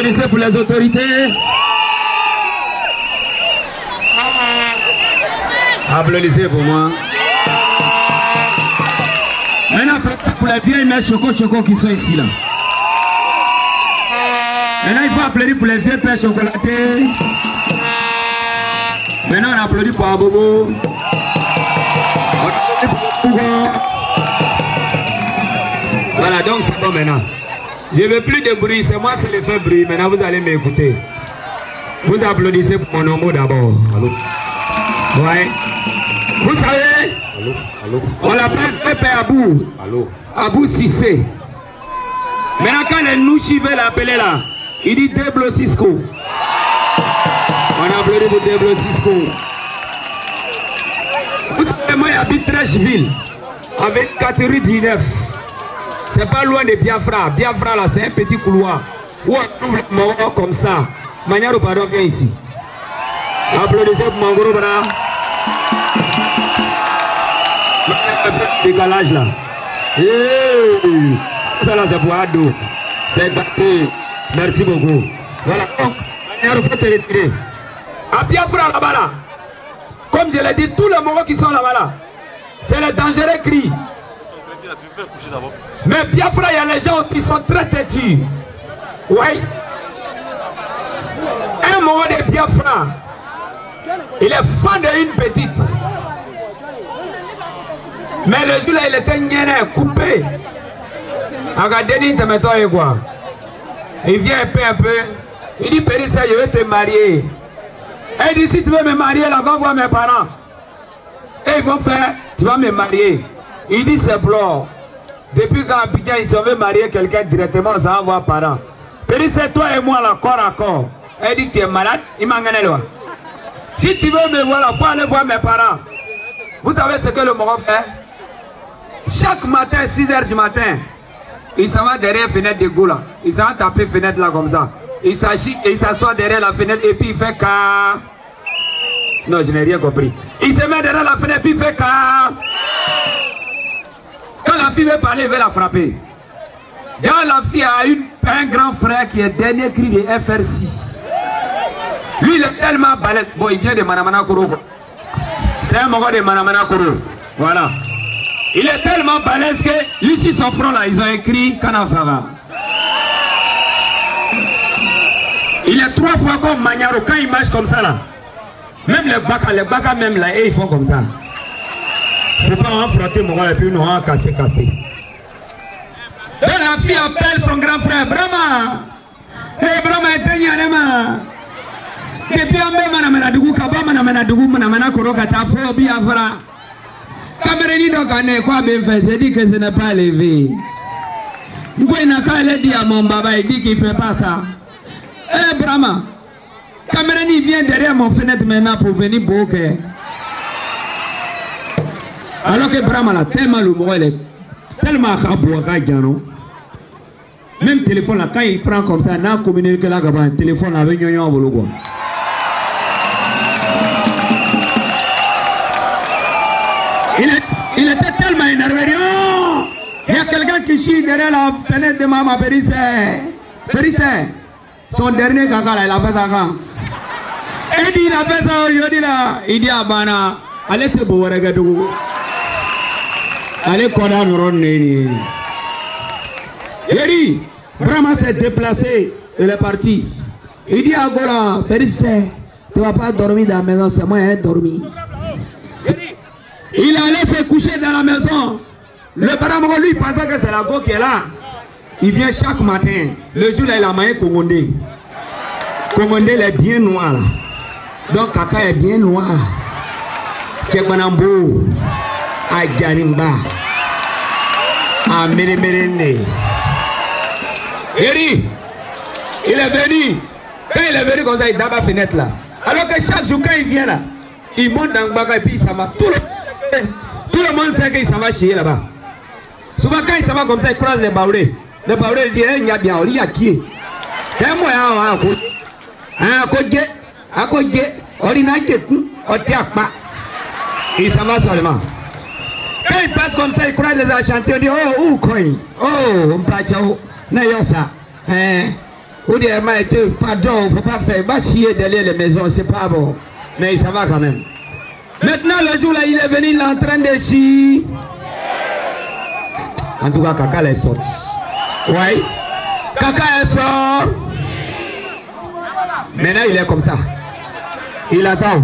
Applaudissez pour les autorités. Applaudissez pour moi. Maintenant, pour les vieilles mères choco qui sont ici là. Maintenant, il faut applaudir pour les vieux pères chocolatés. Maintenant, on applaudit pour Abobo. On applaudit pour Hugo. Voilà, donc c'est bon maintenant. Je ne veux plus de bruit, c'est moi qui le fais bruit. Maintenant, vous allez m'écouter. Vous applaudissez pour mon homo d'abord. Allô? Ouais. Vous savez, on l'appelle Pepe Abou. Abou Sissé. Maintenant, quand les Nouchi veulent l'appeler là, il dit Deblo Cisco. On applaudit pour Deblo Cisco. Vous savez, moi j'habite Trècheville avec 4 rue 19. C'est pas loin de Biafra. Biafra là, c'est un petit couloir où on trouve le mort comme ça. Maniaro pardon, viens ici. Applaudissez pour mon gros bras. Décalage là. Hey. Ça là c'est pour Ado. C'est gâté. Merci beaucoup. Voilà. Donc, il faut te retirer. À Biafra là-bas là. Comme je l'ai dit, tous les morts qui sont là-bas là, c'est le dangereux cri. Mais Biafra, il y a les gens qui sont très têtus. Oui. Un mort de Biafra, il est fan d'une petite. Mais le jour là, il était gagné, coupé. Regardez, tu me quoi. Il vient un peu. Il dit, Périssa, je vais te marier. Et il dit, si tu veux me marier, là, va voir mes parents. Et ils vont faire, tu vas me marier. Il dit, c'est blanc. Depuis quand Abidjan, ils veut marier quelqu'un directement, ça va voir parents. Périssa, toi et moi, là, corps à corps. Et il dit, tu es malade, il m'a gagné là. Si tu veux me voir, il faut aller voir mes parents. Vous savez ce que le Moro fait? Chaque matin, 6 h du matin, il s'en va derrière la fenêtre de Goula. Il s'en va taper la fenêtre là comme ça. Il s'assoit derrière la fenêtre et puis il fait car. Non, je n'ai rien compris. Il se met derrière la fenêtre et puis il fait car. Quand la fille veut parler, il veut la frapper. Quand la fille a un grand frère qui est dernier cri de FRC. Lui, il est tellement balèze. Bon, il vient de Manamana Koro. C'est un moment de Manamana Koro. Voilà. Il est tellement balèze que lui, sur son front là, ils ont écrit Kanafara. Il est 3 fois comme Magnaro. Quand il marche comme ça là, même les Baka même là, et ils font comme ça. Il ne faut pas en frotter mon gars et puis nous en casser. Donc la fille appelle son grand frère, Brahma. Hey Brahma, éteignez-moi. Depuis un peu, Manamana Dougou, Kaba, Manamana Dougou, Manamana Koro, Katafo, Biafra. Camerouni donc on est quoi bien fait, j'ai dit que ce n'est pas levé. Mouinaka dit à mon baba, il dit qu'il ne fait pas ça. Eh Brahma, Camerouni vient derrière mon fenêtre maintenant pour venir bouquer. Alors que Brahma là, tellement le mot, il est tellement à Gano. Même téléphone là, quand il prend comme ça, n'a communiqué là, un téléphone avec Nyon Bologo. Il était tellement énervé. Oh, il y a quelqu'un qui chie derrière la fenêtre de maman Périssé. Son dernier gaga là, il a fait ça quand. Et il a fait ça aujourd'hui là. Il dit à Bana, allez te boire gadou. Allez Kodan Ronné. Il dit, Brahma s'est déplacé, il est parti. Il dit à Gola, Périssé, tu ne vas pas dormir dans la maison, c'est moi qui ai dormi. Il allait se coucher dans la maison. Le Brahma, lui, pensait que c'est la go qui est là. Il vient chaque matin. Le jour là, il a mangé Kongondé. Kongondé, il est bien noir. Donc, Kaka est bien noir. Kebanambo. À Ganimba. À Ménéménéné. Il est venu. Quand il est venu comme ça, il tape la fenêtre là. Alors que chaque jour, quand il vient là, il monte dans le bagage et puis il s'en va. Tout le monde sait qu'il s'en va chier là-bas. Souvent quand il s'en va comme ça, il croise les baoulés. Les baoulés disent, il y a bien, il y a qui. Et moi, il s'en va seulement. Quand il passe comme ça, il croise les enchantés, il dit, oh, où coin? Oh, on passe où? Nayosa. Ou dire, pardon, faut pas faire. Va chier derrière les maisons, c'est pas bon. Mais ça va quand même. Maintenant, le jour là, il est venu, il est en train de chier. En tout cas, Kaka est sorti. Oui. Kaka est sorti. Maintenant, il est comme ça. Il attend.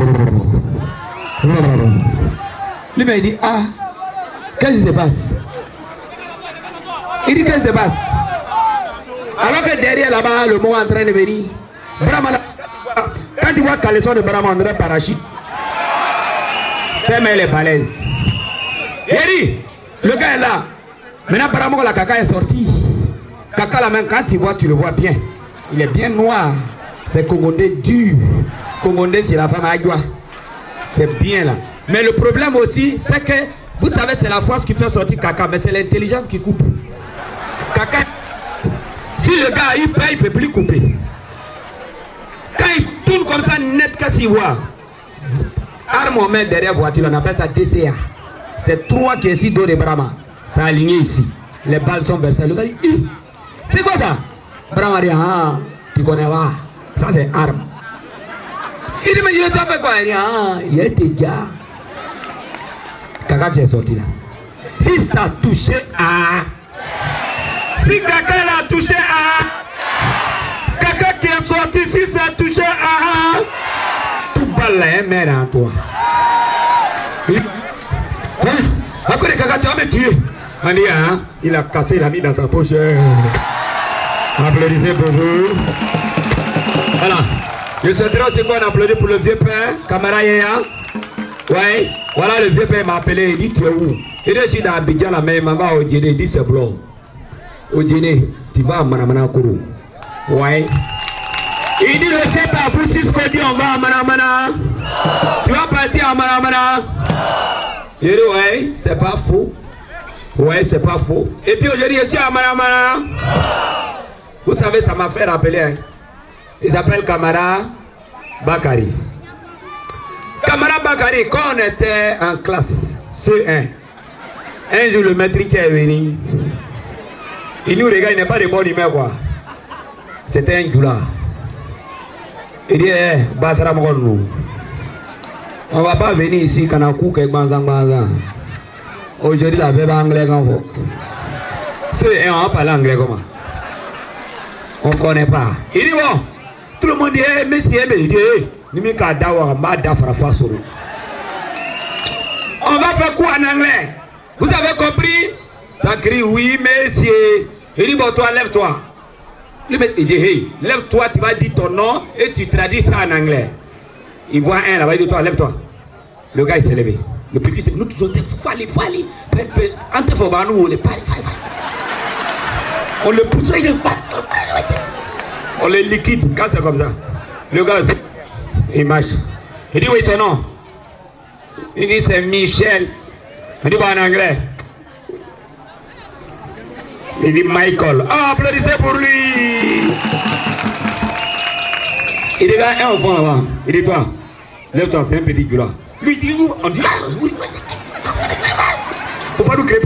Lui, il dit, ah, qu'est-ce qui se passe? Il dit, qu'est-ce qui se passe? Alors que derrière là-bas, le mot est en train de venir. Brahma, quand tu vois caleçon de Brahma, on dirait parachute. C'est mais les balèzes. Il dit, le gars est là. Maintenant, Brahma, la Kaka est sorti. Kaka, la main, quand tu vois, tu le vois bien. Il est bien noir. C'est Congondé dur. Congondé, c'est la femme à joie. C'est bien là. Mais le problème aussi, c'est que, vous savez, c'est la force qui fait sortir Kaka, mais c'est l'intelligence qui coupe. Kaka, si le gars il paye, il ne peut plus couper. Quand il tourne comme ça, net, qu'est-ce qu'il voit? Arme en main derrière voiture, on appelle ça DCA. C'est 3 qui est ici, dos de Brahma. C'est aligné ici. Les balles sont versées. Le gars dit, c'est quoi ça? Brahma dit, ah, tu connais pas. Ça c'est arme. Il dit, mais je ne sais pas quoi. Il dit, ah, il y a des gars. Kaka qui est sorti là. Si ça touchait à... Si Kaka l'a touché à... Kaka qui est sorti, si ça touchait à... Tout balle est mère en toi. Après Kaka, tu vas me tuer. On dit, hein, il a cassé, il a mis dans sa poche. Applaudissez pour vous. Voilà. Je souhaiterais aussi qu'on applaudisse pour le vieux père, camarade Yaya. Ouais. Voilà, le vieux père m'a appelé, il dit, tu es où? Il dit, je suis dans Abidjan, la même, maman, au dîner, il dit, c'est blanc. Au dîner, tu vas à Manamana Kourou. Ouais. Il dit, le vieux père, pour 6 qu'on dit, on va à Manamana. Tu vas partir à Manamana. Il dit, ouais, c'est pas faux. Ouais, c'est pas faux. Et puis aujourd'hui, je suis à Manamana. Vous savez, ça m'a fait rappeler. Hein. Il s'appelle Kamara Bakari. Kamara Bakari, quand on était en classe C1, un jour le maître qui est venu, il nous regarde, il n'est pas de bonne humeur quoi. C'était un goulard. Il dit, on ne va pas venir ici quand on a coupé avec Banzang Banzang. Aujourd'hui, la bébé anglais quand vous. C'est on va parler anglais comment? On ne connaît pas. Il dit bon, tout le monde dit, hey, monsieur, il dit, on va faire quoi en anglais? Vous avez compris? Ça crie oui, monsieur. Il dit bon, toi, lève-toi. Il dit, hey, lève-toi, tu vas dire ton nom et tu traduis ça en anglais. Il voit un là-bas, il dit, toi, lève-toi. Le gars, il s'est levé. Le public, c'est nous tous, il faut aller. On le pousse, on le liquide, quand c'est comme ça. Le gars, il marche. Il dit, oui, ton nom? Il dit, c'est Michel. Il dit, bon, en anglais. Il dit, Michael. Ah, applaudissez pour lui. Il dit, un enfant là-bas. Il dit, toi, lève-toi, c'est un petit gars. Lui, il dit, où? On dit, oui. Faut pas nous créer.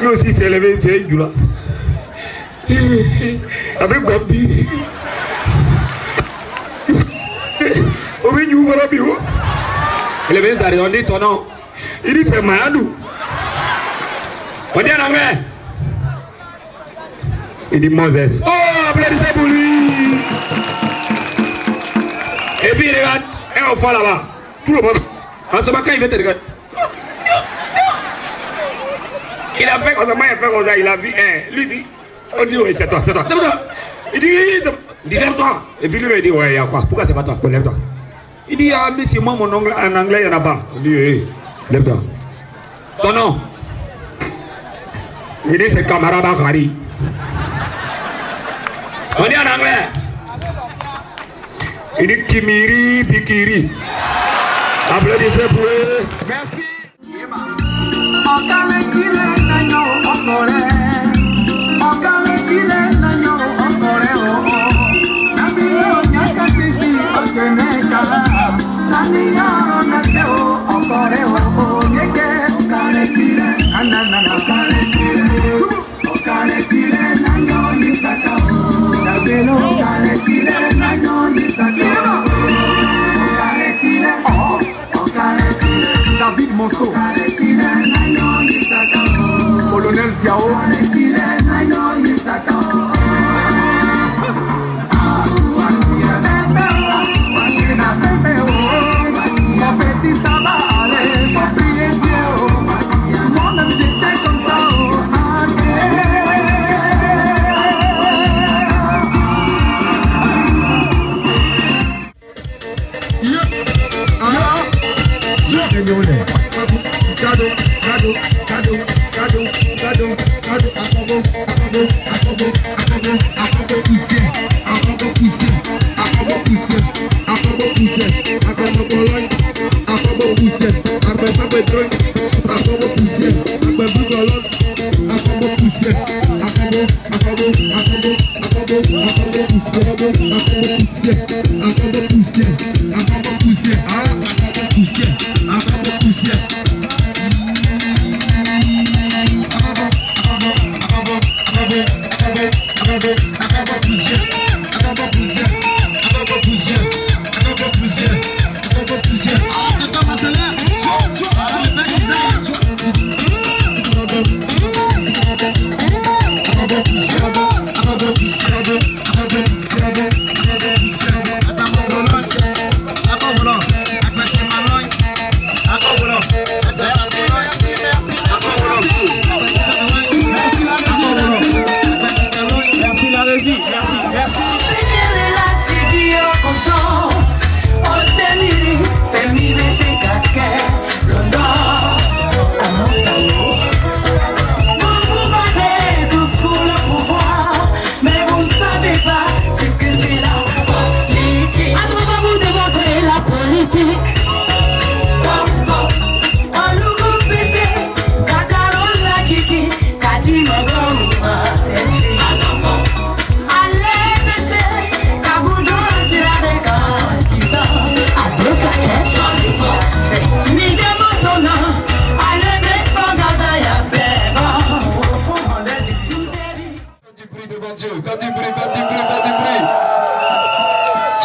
Lui aussi, s'est levé, c'est un gars. Avec Bambi. Il est venu s'arrêter, on dit ton nom. Il dit c'est Mayadou. On dit en anglais. Il dit Moses. Oh, applaudissez pour lui. Et puis il regarde, un enfant là-bas. Tout le monde. En ce moment, quand il veut te regarder. Il a fait comme ça, il a fait comme ça, il a vu un. Lui dit, on dit oui, c'est toi, c'est toi. Il dit lève-toi. Et puis lui il dit ouais, il y a quoi? Pourquoi c'est pas toi? Lève-toi. Il dit ah mais c'est moi mon oncle en anglais il y en a pas. Il dit hey, lève-toi. Ton nom? Il dit c'est Kamara Bakari. On dit en anglais. Il dit Kimiri Bikiri. Applaudissez pour eux. Merci. Chile, David Monceau, Colonel Ziao, mon petit ça va aller, faut prier Dieu, moi-même j'étais comme ça,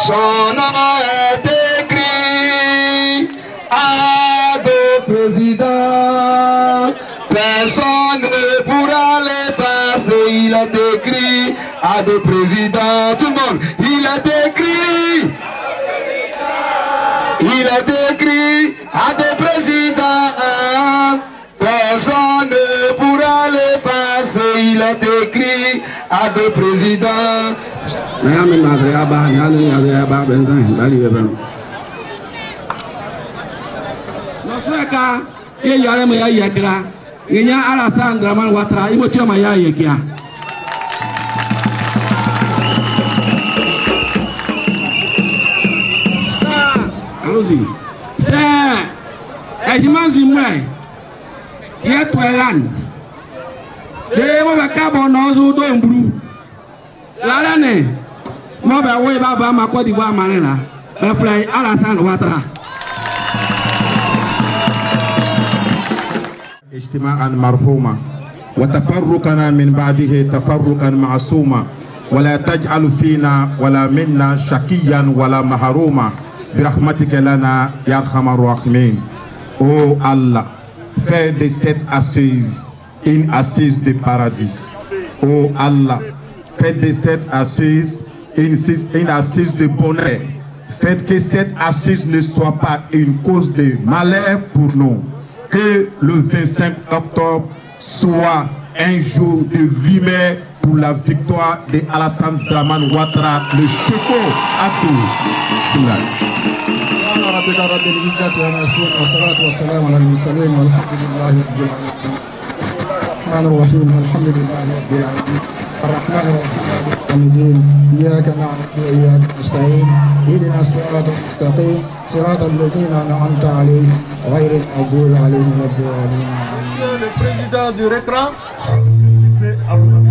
Son nom est écrit à deux présidents. Personne ne pourra l'effacer. Il est écrit à deux présidents. Tout le monde, il est écrit. Il est écrit à deux présidents. Personne ne pourra l'effacer. Il est écrit à deux présidents. Nosreka ye yare mo ya yekra ngenya Alassane Dramane Ouattara imo tioma ya yekia ça allons-y c'est ejimanzi mwe ye tweland de mo be ka bono zo do mburu la lane mo be we baba ma Côte d'Ivoire manela be fly Alassane Ouattara اجتماعا مرحوما وتفرقنا من بعده تفرقا معصوما ولا تجعل فينا ولا منا شقيا ولا محروما برحمتك لنا يا ارحم الراحمين. Oh Allah, fais de cette assise une assise de paradis. Oh Allah, fais de cette assise une assise de bonheur. Faites que cette assise ne soit pas une cause de malheur pour nous. Que le 25 octobre soit un jour de lumière pour la victoire de Alassane Dramane Ouattara, le Cheko Atou. إياك نعبد وإياك نستعين اهدنا الصراط المستقيم صراط الذين أنعمت عليهم غير المغضوب عليهم ولا الضالين. Monsieur le président du RECRA,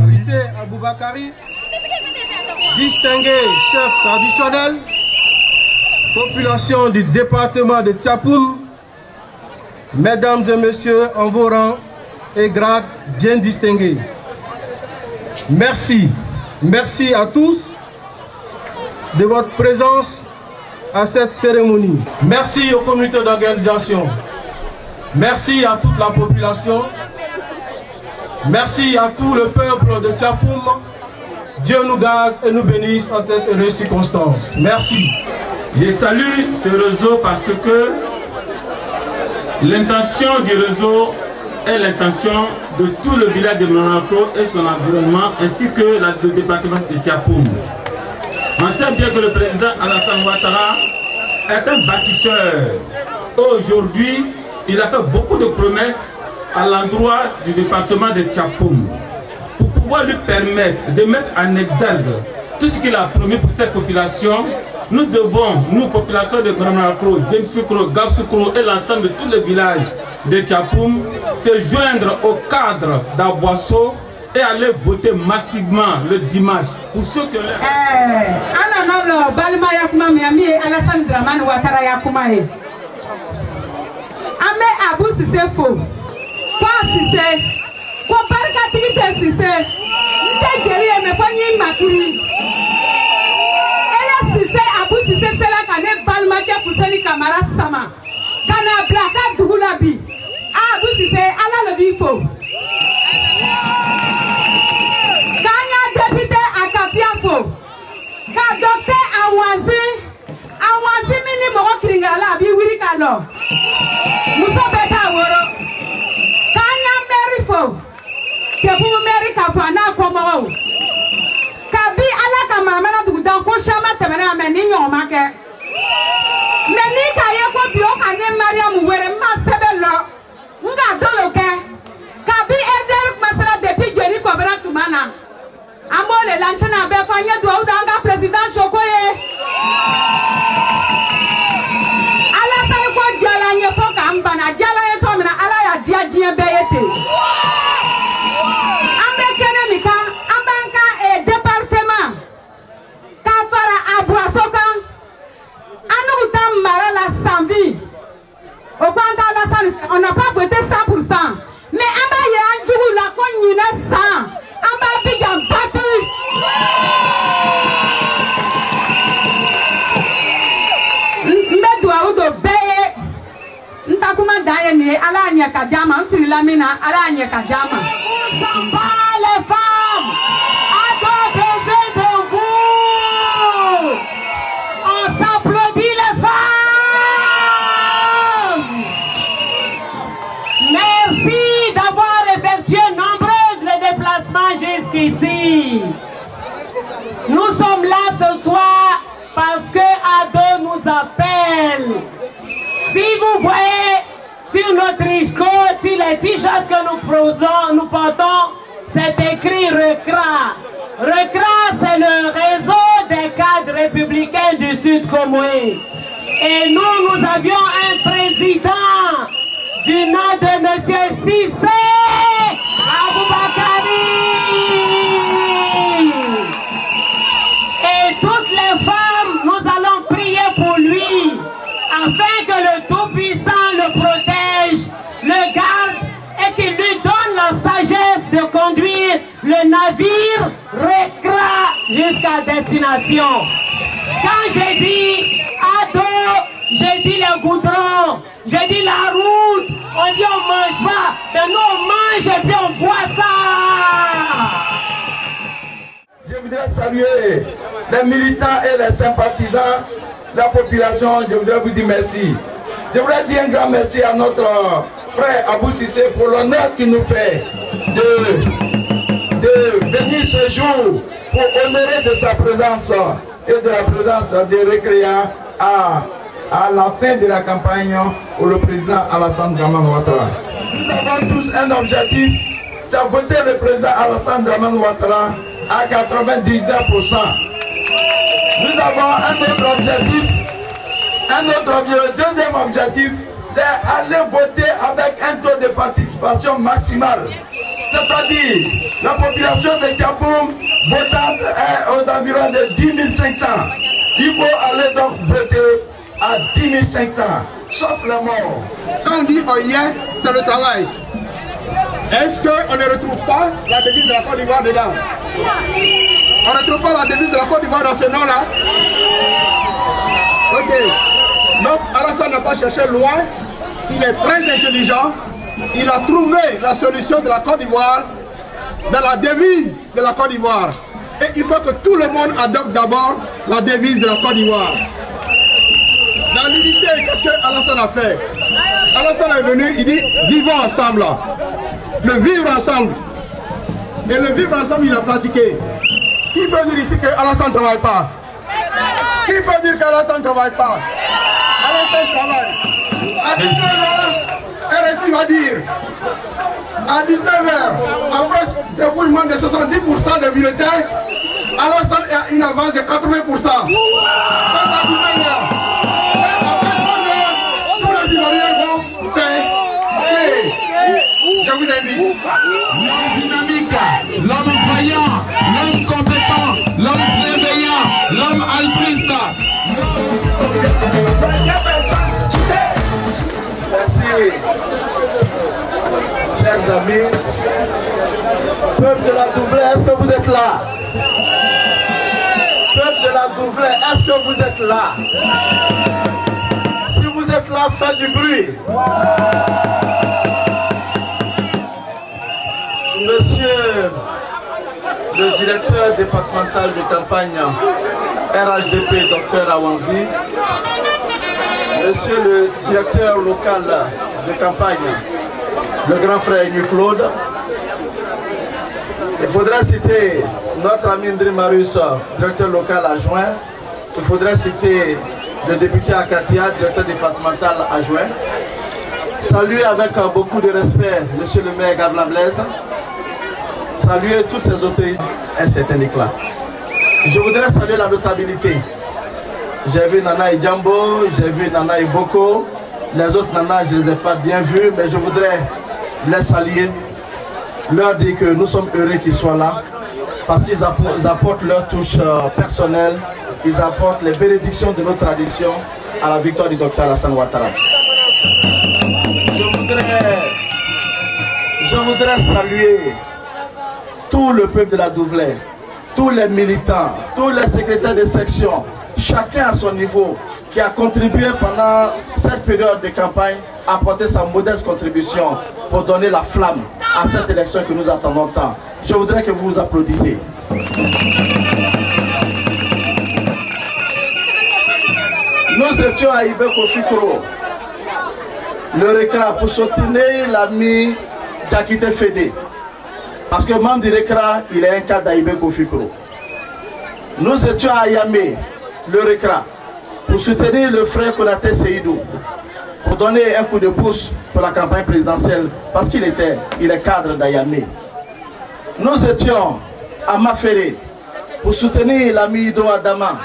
Cissé Aboubakari, distingué chef traditionnel, population du département de Tiapoum, mesdames et messieurs en vos rangs et grades bien distingués. Merci à tous de votre présence à cette cérémonie. Merci au comité d'organisation. Merci à toute la population. Merci à tout le peuple de Tchapoum. Dieu nous garde et nous bénisse en cette heureuse circonstance. Merci. Je salue ce réseau parce que l'intention du réseau est l'intention de tout le village de Manakro et son environnement, ainsi que le département de Tchapoum. On sait bien que le président Alassane Ouattara est un bâtisseur. Aujourd'hui, il a fait beaucoup de promesses à l'endroit du département de Tchapoum pour pouvoir lui permettre de mettre en exergue tout ce qu'il a promis pour cette population. Nous devons, nous, population de Manakro, Djemsoukro, Gavsoukro et l'ensemble de tous les villages de Tchapoum, se joindre au cadre d'Aboisseau et aller voter massivement le dimanche pour ceux que... Alassane Dramane Ouattara Yakoumae. Ame Abou Sissé faux. Pas Sissé. Kwa barka tigite Sissé. Nte geri eme fanyi makuri. Ele Sissé Abou Sissé sela kane balma ke Fuseni Kamara sama. Kana blaka dugulabi. Abou Sissé ala le bifo. Kanya député Akatia faux. Ka docteur Awazi mini moko kiringala bi wiri kalo. Muso beta woro. Kanya meri fo. Tchapoum meri ka fana komo. Kabi ala ka mamana dugu dan ko shama temena ameni nyoma ke. Meni ka ye ko bio ka ne Mariam were ma sebelo. Nga dolo ke. Kabi erder masala depuis jeni ko bra tumana. Amole lantana be fanya do udanga president Chokoye. Alassane ko jala nye foka mbana jala ye to mina ala ya dia dia be yete. Ambe kene mika ambanka e département Kafara Aboissoka anu tambara la sanvi. Au kwanta Alassane on n'a pas voté 100%. Mais amba ye anjugu la ko nyina 100. Amba biga battu. Mbedwa udo beye. Ntakuma daye ni ala anya kajama mfirila mina ala anya kajama. Les femmes, à deux besoin de vous. On s'applaudit les femmes. Merci d'avoir effectué nombreuses les déplacements jusqu'ici. Nous sommes là ce soir parce que Ado nous appelle. Si vous voyez sur notre riche-côte, sur les t-shirts que nous portons, c'est écrit RECRA. RECRA, c'est le réseau des cadres républicains du Sud Comoé. Et nous avions un président du nom de M. Sissé Aboubakari. Et toutes les femmes, nous allons prier pour lui, afin que le Tout-Puissant le protège, le garde et qu'il lui donne la sagesse de conduire le navire RECRA jusqu'à destination. Quand j'ai dit Ado, j'ai dit le goudron, j'ai dit la route, on dit on mange pas, mais nous on mange et puis on boit ça. Je voudrais saluer les militants et les sympathisants, la population, je voudrais vous dire merci. Je voudrais dire un grand merci à notre frère Abou Sissé pour l'honneur qu'il nous fait de venir ce jour pour honorer de sa présence et de la présence des récréants à la fin de la campagne pour le président Alassane Dramane Ouattara. Nous avons tous un objectif, c'est voter le président Alassane Dramane Ouattara à 99%. Nous avons un autre objectif. Le deuxième objectif, c'est aller voter avec un taux de participation maximal. C'est-à-dire, la population de Tchapoum votante est aux environs de 10 500. Il faut aller donc voter à 10 500, sauf les morts. Quand on dit hier, c'est le travail. Est-ce qu'on ne retrouve pas la devise de la Côte d'Ivoire dedans? On ne retrouve pas la devise de la Côte d'Ivoire dans ce nom-là? Ok. Donc Alassane n'a pas cherché loin. Il est très intelligent. Il a trouvé la solution de la Côte d'Ivoire dans la devise de la Côte d'Ivoire. Et il faut que tout le monde adopte d'abord la devise de la Côte d'Ivoire. Dans l'unité, qu'est-ce que Alassane a fait? Alassane est venu, il dit vivons ensemble. Le vivre ensemble. Et le vivre ensemble, il a pratiqué. Qui peut dire ici qu'Alassane ne travaille pas? Qui peut dire qu'Alassane ne travaille pas? Alassane travaille. À 19h, RFI va dire. À 19h, après dépouillement de 70% des militaires, Alassane a une avance de 80%. Ça, c'est à 19h. Et après 3h, tous les Ivoiriens vont faire. Je vous invite. L'homme dynamique, l'homme voyant, l'homme compétent, l'homme préveillant, l'homme altruiste. Merci. Chers amis, peuple de la Douvlée, est-ce que vous êtes là? Peuple de la Douvlée, est-ce que vous êtes là? Si vous êtes là, faites du bruit. Monsieur le directeur départemental de campagne RHDP, Dr Awanzi, Monsieur le directeur local de campagne, le grand frère Amy Claude, il faudrait citer notre ami Ndri Marius, directeur local adjoint, il faudrait citer le député Akatia, directeur départemental adjoint, saluer avec beaucoup de respect Monsieur le maire Gavlan Blaise, saluer toutes ces autorités, un certain éclat. Je voudrais saluer la notabilité. J'ai vu Nana Idjambo, j'ai vu Nana Iboko, les autres Nana je ne les ai pas bien vus, mais je voudrais les saluer, leur dire que nous sommes heureux qu'ils soient là, parce qu'ils apportent leur touche personnelle, ils apportent les bénédictions de nos traditions à la victoire du docteur Alassane Ouattara. Je voudrais saluer tout le peuple de la Douvlée, tous les militants, tous les secrétaires de section, chacun à son niveau, qui a contribué pendant cette période de campagne à apporter sa modeste contribution pour donner la flamme à cette élection que nous attendons tant. Je voudrais que vous vous applaudissiez. Nous étions à Ibeko Fikro, le RECRA, pour soutenir l'ami Diakité Fédé. Parce que membre du RECRA, il est un cadre d'Ibeko Fikro. Nous étions à Yamé, le RECRA, pour soutenir le frère Konaté Seydou, pour donner un coup de pouce pour la campagne présidentielle, parce qu'il est cadre d'Ayamé. Nous étions à Maféré, pour soutenir l'ami Ido Adama,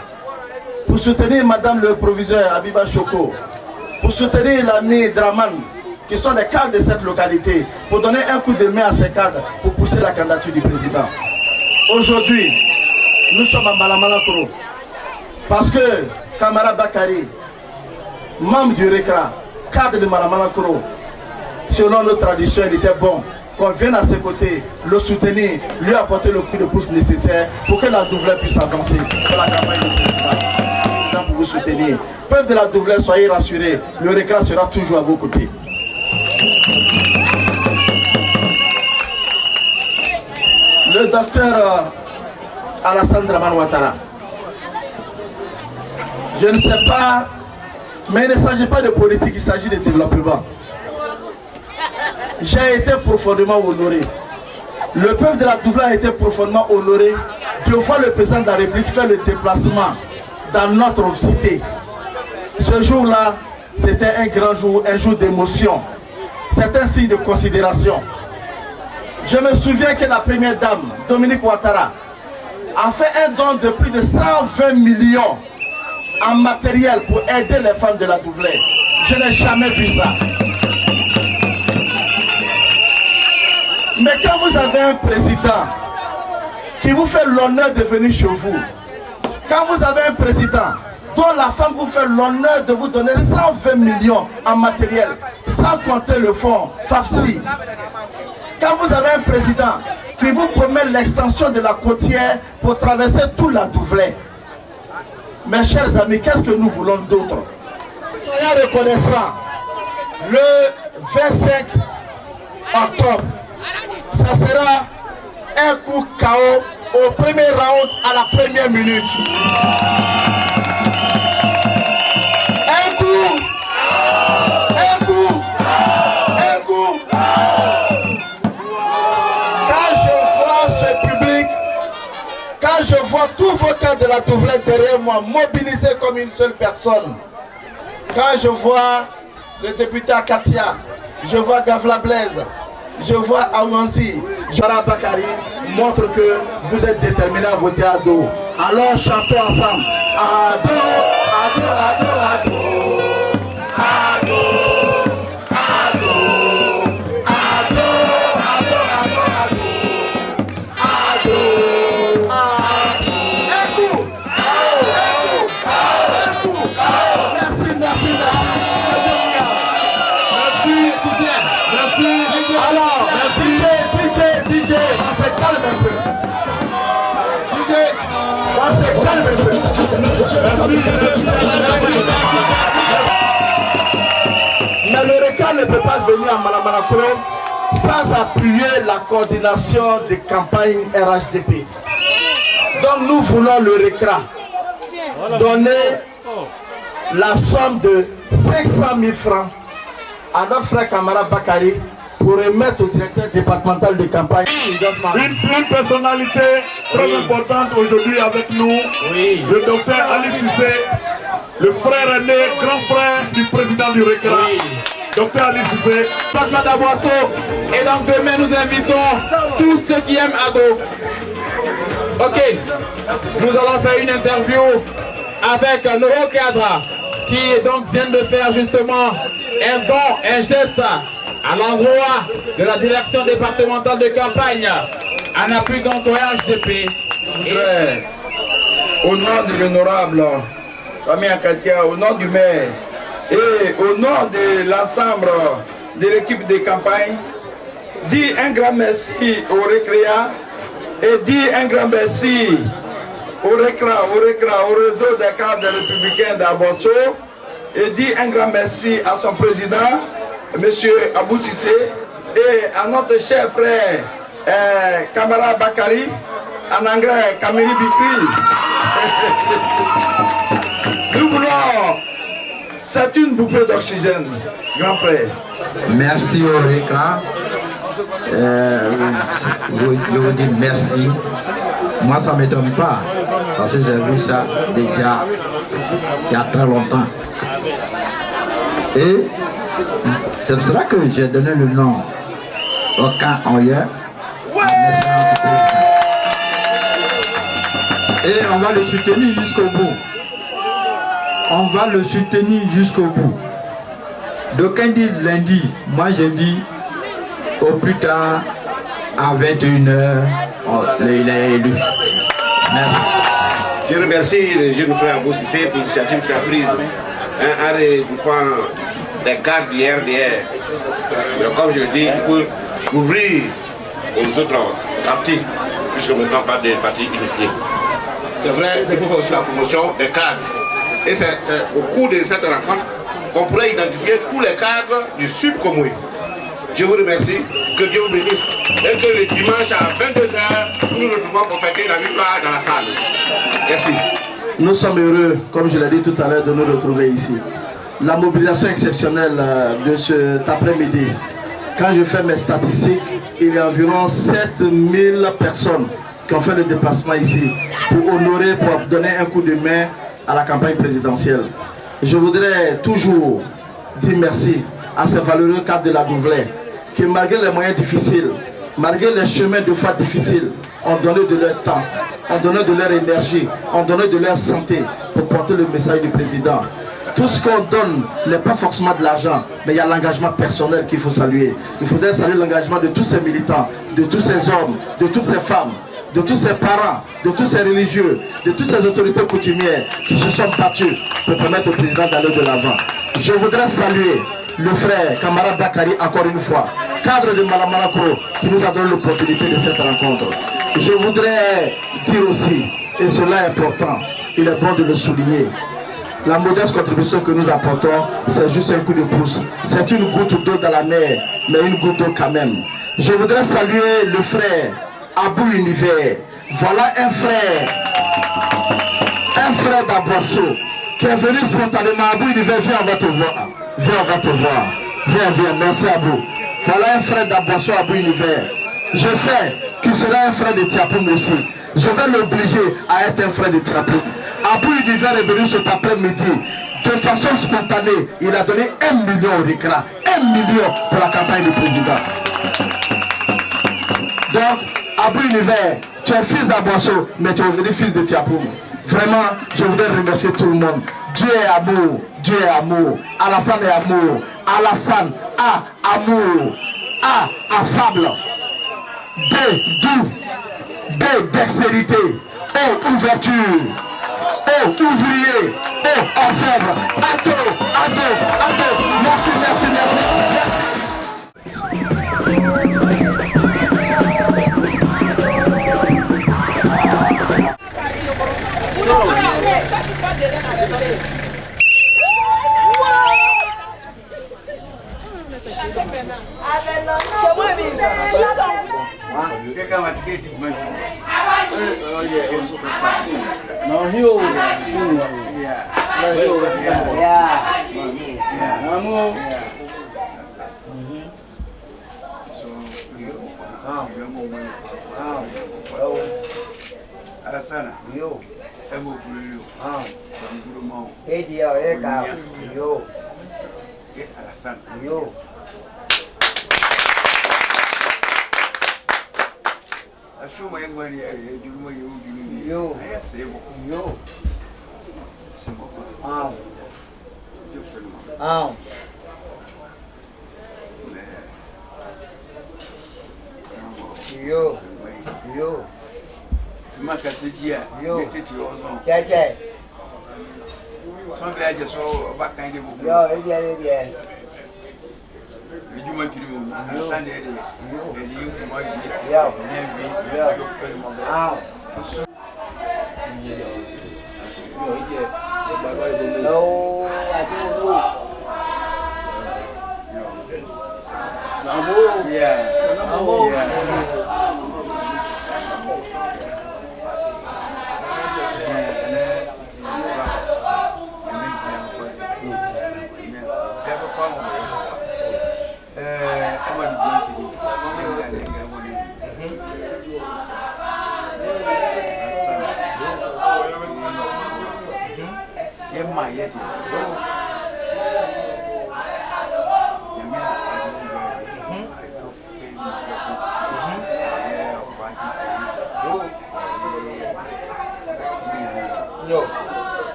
pour soutenir Madame le proviseur Abiba Choko, pour soutenir l'ami Draman, qui sont des cadres de cette localité, pour donner un coup de main à ces cadres, pour pousser la candidature du président. Aujourd'hui, nous sommes à Malamalakoro, parce que Kamara Bakari, membre du RECRA, cadre de Malamalakoro, selon nos traditions, il était bon qu'on vienne à ses côtés, le soutenir, lui apporter le coup de pouce nécessaire pour que la Douvlée puisse avancer pour la campagne du président, pour vous soutenir. Peuple de la Douvlée, soyez rassurés, le RECRA sera toujours à vos côtés. Le docteur Alassane Ouattara, je ne sais pas, mais il ne s'agit pas de politique, il s'agit de développement. J'ai été profondément honoré. Le peuple de la Douvlée a été profondément honoré de voir le président de la République faire le déplacement dans notre cité. Ce jour-là, c'était un grand jour, un jour d'émotion. C'est un signe de considération. Je me souviens que la première dame, Dominique Ouattara, a fait un don de plus de 120 millions en matériel pour aider les femmes de la Douvlée. Je n'ai jamais vu ça. Mais quand vous avez un président qui vous fait l'honneur de venir chez vous, quand vous avez un président dont la femme vous fait l'honneur de vous donner 120 millions en matériel, sans compter le fonds FAFSI, quand vous avez un président qui vous promet l'extension de la côtière pour traverser toute la Douvlée, Mes chers amis, qu'est-ce que nous voulons d'autre? Soyons reconnaissants. Le 25 octobre, ça sera un coup KO au premier round à la première minute. Un coup. Quand je vois ce public, quand je vois tous vos cadres de la Douvlette derrière moi mobilisés comme une seule personne, quand je vois le député Akatia, je vois Gavla Blaise, je vois Aouansi, Jara Bakari, montre que vous êtes déterminés à voter à dos. Alors chantons ensemble. Ado, ado, ado, ado. Ado, ado. Ado, ado, ado, ado. Ado, ado. Un coup. Merci, merci, merci. Alors, DJ, ça se calme un peu. Ça se calme un peu. Mais le RECA ne peut pas venir à Malamanakro sans appuyer la coordination des campagnes RHDP. Donc nous voulons le RECRA donner la somme de 500 000 francs à notre frère camarade Bakari pour remettre au directeur départemental de campagne. Une personnalité très importante aujourd'hui avec nous, le docteur Ali Cissé, le frère aîné, grand frère du président du RECRA. Docteur Ali Cissé. Et donc demain nous invitons tous ceux qui aiment Ado. Ok, nous allons faire une interview avec le haut cadre qui donc vient de faire justement un don, un geste à l'endroit de la direction départementale de campagne en appui donc au RHDP. Au nom de l'honorable Rami Akatia, au nom du maire et au nom de l'ensemble de l'équipe de campagne, dis un grand merci au RECRA et dis un grand merci au RECRA, au réseau des cadres républicains d'Abosso, et dis un grand merci à son président, M. Abou Cissé, et à notre cher frère, camarade Bakari, en anglais, Kamiri Bikri. Nous voulons, c'est une bouffée d'oxygène, grand frère. Merci au RECRA. Je vous dis merci. Moi, ça ne m'étonne pas, parce que j'ai vu ça déjà il y a très longtemps. Et c'est pour cela que j'ai donné le nom au camp Oyer. Et on va le soutenir jusqu'au bout. On va le soutenir jusqu'au bout. D'aucuns disent lundi, moi j'ai dit au plus tard à 21h, il est élu. Merci. Je remercie le jeune frère Abou Cissé pour l'initiative qu'il a prise. Un regroupement des cadres d'hier. Mais comme je le dis, il faut ouvrir aux autres partis, puisque maintenant pas des partis unifiés. C'est vrai, il faut faire aussi la promotion des cadres. Et c'est au cours de cette rencontre qu'on pourrait identifier tous les cadres du Sud Comoui. Je vous remercie, que Dieu vous bénisse. Et que le dimanche à 22h, nous nous retrouvons pour fêter la victoire dans la salle. Merci. Nous sommes heureux, comme je l'ai dit tout à l'heure, de nous retrouver ici. La mobilisation exceptionnelle de cet après-midi, quand je fais mes statistiques, il y a environ 7000 personnes qui ont fait le déplacement ici pour honorer, pour donner un coup de main à la campagne présidentielle. Je voudrais toujours dire merci à ces valeureux cadres de la Douvlette qui, malgré les moyens difficiles, malgré les chemins de foi difficiles, ont donné de leur temps, ont donné de leur énergie, ont donné de leur santé pour porter le message du président. Tout ce qu'on donne n'est pas forcément de l'argent, mais il y a l'engagement personnel qu'il faut saluer. Il faudrait saluer l'engagement de tous ces militants, de tous ces hommes, de toutes ces femmes, de tous ces parents, de tous ces religieux, de toutes ces autorités coutumières qui se sont battus pour permettre au président d'aller de l'avant. Je voudrais saluer le frère, camarade Bakari, encore une fois, cadre de Malamanakro, qui nous a donné l'opportunité de cette rencontre. Je voudrais dire aussi, et cela est important, il est bon de le souligner. La modeste contribution que nous apportons, c'est juste un coup de pouce. C'est une goutte d'eau dans la mer, mais une goutte d'eau quand même. Je voudrais saluer le frère Abou Univers. Voilà un frère d'Abosso qui est venu spontanément. Abou Univers, viens, on va te voir. Viens, on va te voir. Viens, merci Abou. Voilà un frère d'Abosso, Abou Univers. Je sais qu'il sera un frère de Tiapoum aussi. Je vais l'obliger à être un frère de Tiapoum. Abou Univers est venu cet après-midi. De façon spontanée, il a donné 1 million au RICRA. 1 million pour la campagne du président. Donc, Abou Univers, tu es fils d'Abosso, mais tu es aujourd'hui fils de Tiapoum. Vraiment, je voudrais remercier tout le monde. Dieu est amour, Dieu est amour. Alassane est amour. Alassane a amour. A affable. D doux. D dextérité. O ouverture. O ouvrier. O orfèvre. Ado. Merci.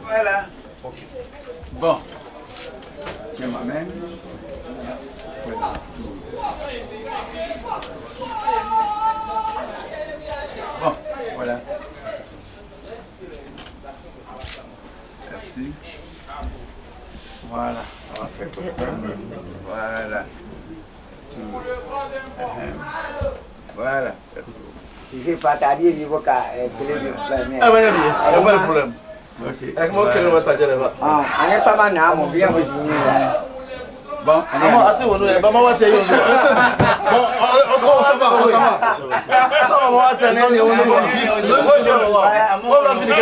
Voilà. Bon. Je m'amène. Bon, voilà. Merci. Voilà, on va faire comme ça. Voilà. Voilà. Si c'est pas ta vie, il faut qu'à télé. Ah, voilà, il n'y a pas de problème. Ok. Avec moi, quel est le matériel là-bas? Ah, on est pas mal, on vient vous dire. Bon, attends, on va voir tes yeux. Bon, on ça va. On va voir tes yeux. On va finir.